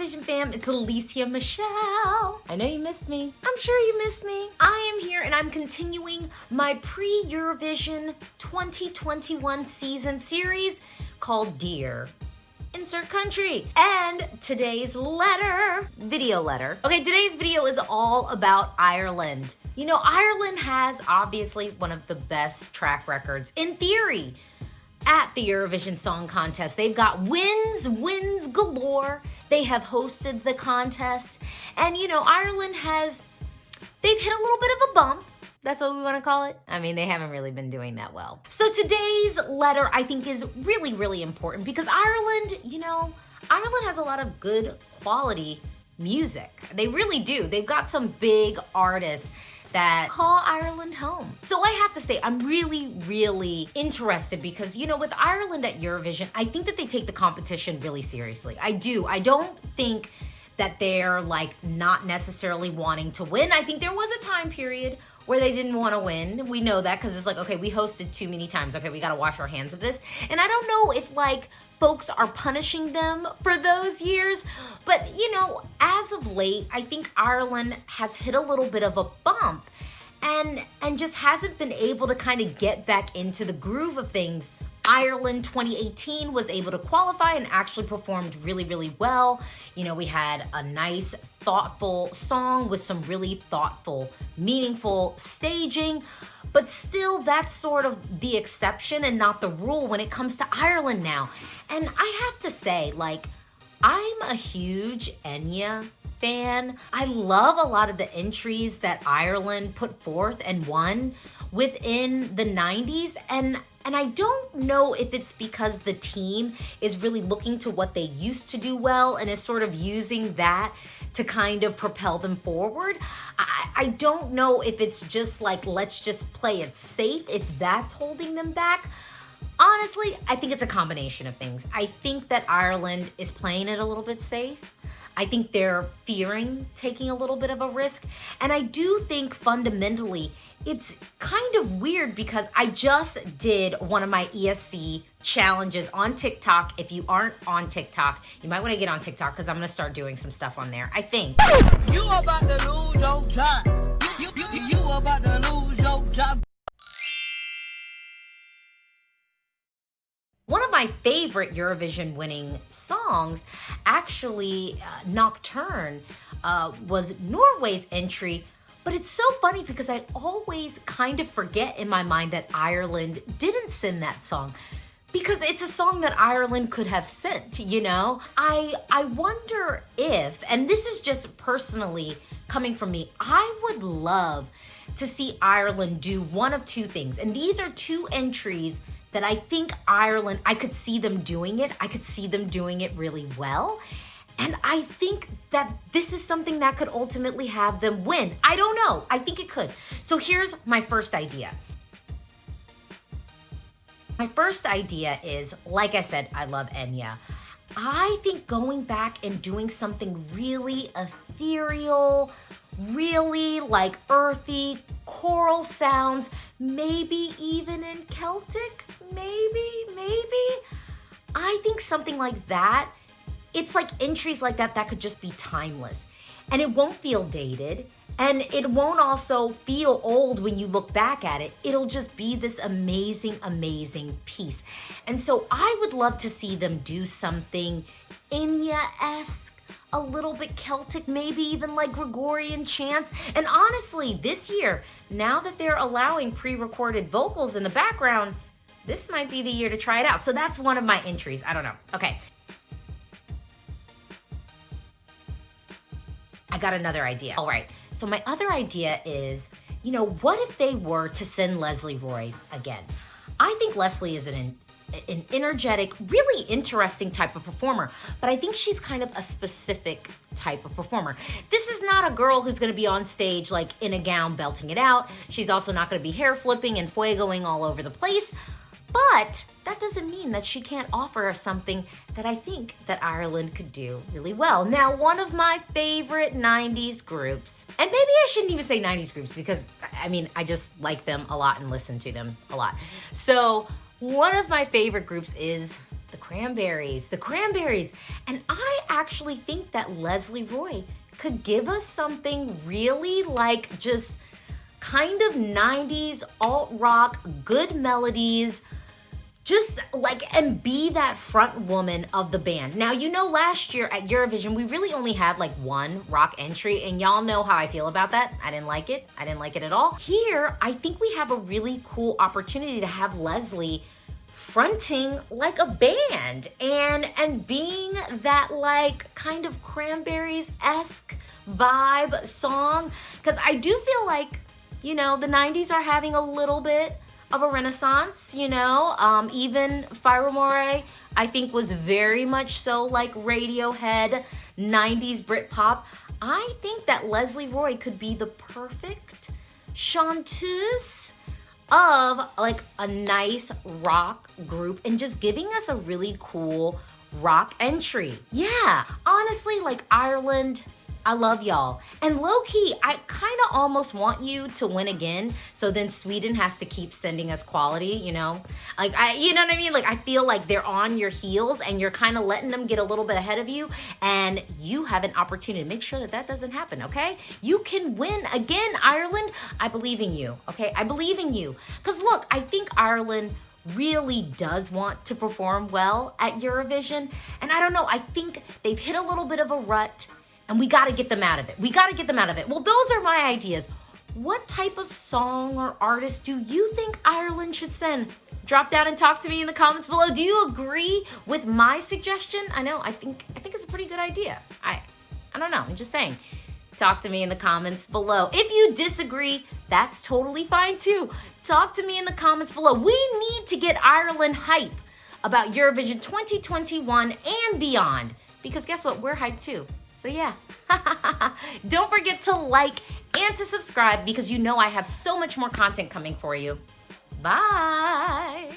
Eurovision fam, it's Alesia Michelle. I know you missed me. I'm sure you missed me. I am here and I'm continuing my pre-Eurovision 2021 season series called Dear Insert Country. And today's video letter. Okay, today's video is all about Ireland. You know, Ireland has obviously one of the best track records in theory at the Eurovision Song Contest. They've got wins galore. They have hosted the contest. And you know, Ireland they've hit a little bit of a bump. That's what we want to call it. I mean, they haven't really been doing that well. So today's letter, I think, is really, really important because Ireland, you know, Ireland has a lot of good quality music. They really do. They've got some big artists that call Ireland home. So I have to say, I'm really, really interested because, you know, with Ireland at Eurovision, I think that they take the competition really seriously. I do. I don't think that they're like not necessarily wanting to win. I think there was a time period where they didn't want to win. We know that because it's like, okay, we hosted too many times. Okay, we got to wash our hands of this. And I don't know if like folks are punishing them for those years, but you know, as of late, I think Ireland has hit a little bit of a bump and just hasn't been able to kind of get back into the groove of things. Ireland 2018 was able to qualify and actually performed really, really well. You know, we had a nice, thoughtful song with some really thoughtful, meaningful staging, but still that's sort of the exception and not the rule when it comes to Ireland now. And I have to say, like, I'm a huge Enya fan. I love a lot of the entries that Ireland put forth and won within the 90s. And I don't know if it's because the team is really looking to what they used to do well and is sort of using that to kind of propel them forward. I don't know if it's just like, let's just play it safe, if that's holding them back. Honestly, I think it's a combination of things. I think that Ireland is playing it a little bit safe. I think they're fearing taking a little bit of a risk. And I do think fundamentally, it's kind of weird because I just did one of my ESC challenges on TikTok. If you aren't on TikTok, you might want to get on TikTok because I'm going to start doing some stuff on there, I think. You about to lose your job. You about to lose your job. One of my favorite Eurovision winning songs, actually Nocturne, was Norway's entry. But it's so funny because I always kind of forget in my mind that Ireland didn't send that song because it's a song that Ireland could have sent, you know? I wonder if, and this is just personally coming from me, I would love to see Ireland do one of two things. And these are two entries that I think Ireland, I could see them doing it. I could see them doing it really well. And I think that this is something that could ultimately have them win. I don't know. I think it could. So here's my first idea. My first idea is, like I said, I love Enya. I think going back and doing something really ethereal, really like earthy, choral sounds, maybe even in Celtic, maybe. I think something like that. It's like entries like that could just be timeless and it won't feel dated and it won't also feel old when you look back at it. It'll just be this amazing, amazing piece. And so I would love to see them do something Enya-esque, a little bit Celtic, maybe even like Gregorian chants. And honestly, this year, now that they're allowing pre-recorded vocals in the background, this might be the year to try it out. So that's one of my entries. I don't know. Okay. I got another idea. All right, so my other idea is, you know, what if they were to send Lesley Roy again? I think Lesley is an energetic, really interesting type of performer, but I think she's kind of a specific type of performer. This is not a girl who's gonna be on stage like in a gown belting it out. She's also not gonna be hair flipping and fuegoing all over the place. But that doesn't mean that she can't offer us something that I think that Ireland could do really well. Now, one of my favorite 90s groups, and maybe I shouldn't even say 90s groups because, I mean, I just like them a lot and listen to them a lot. So one of my favorite groups is the Cranberries, the Cranberries. And I actually think that Lesley Roy could give us something really like just kind of 90s alt rock, good melodies, just like, and be that front woman of the band. Now, you know, last year at Eurovision, we really only had like one rock entry, and y'all know how I feel about that. I didn't like it. I didn't like it at all. Here, I think we have a really cool opportunity to have Lesley fronting like a band and being that like kind of Cranberries-esque vibe song. Because I do feel like, you know, the 90s are having a little bit of a renaissance, you know. Even Fire, I think, was very much so like Radiohead, 90s Britpop. I think that Lesley Roy could be the perfect chanteuse of like a nice rock group and just giving us a really cool rock entry. Yeah, honestly, like Ireland, I love y'all. And low-key, I kind of almost want you to win again, so then Sweden has to keep sending us quality, you know? Like, you know what I mean? Like, I feel like they're on your heels, and you're kind of letting them get a little bit ahead of you, and you have an opportunity to make sure that that doesn't happen, okay? You can win again, Ireland. I believe in you, okay? I believe in you. Because, look, I think Ireland really does want to perform well at Eurovision, and I don't know, I think they've hit a little bit of a rut, and we got to get them out of it. We got to get them out of it. Well, those are my ideas. What type of song or artist do you think Ireland should send? Drop down and talk to me in the comments below. Do you agree with my suggestion? I know, I think it's a pretty good idea. I don't know, I'm just saying. Talk to me in the comments below. If you disagree, that's totally fine too. Talk to me in the comments below. We need to get Ireland hype about Eurovision 2021 and beyond. Because guess what? We're hyped too. So yeah, don't forget to like and to subscribe because you know I have so much more content coming for you. Bye.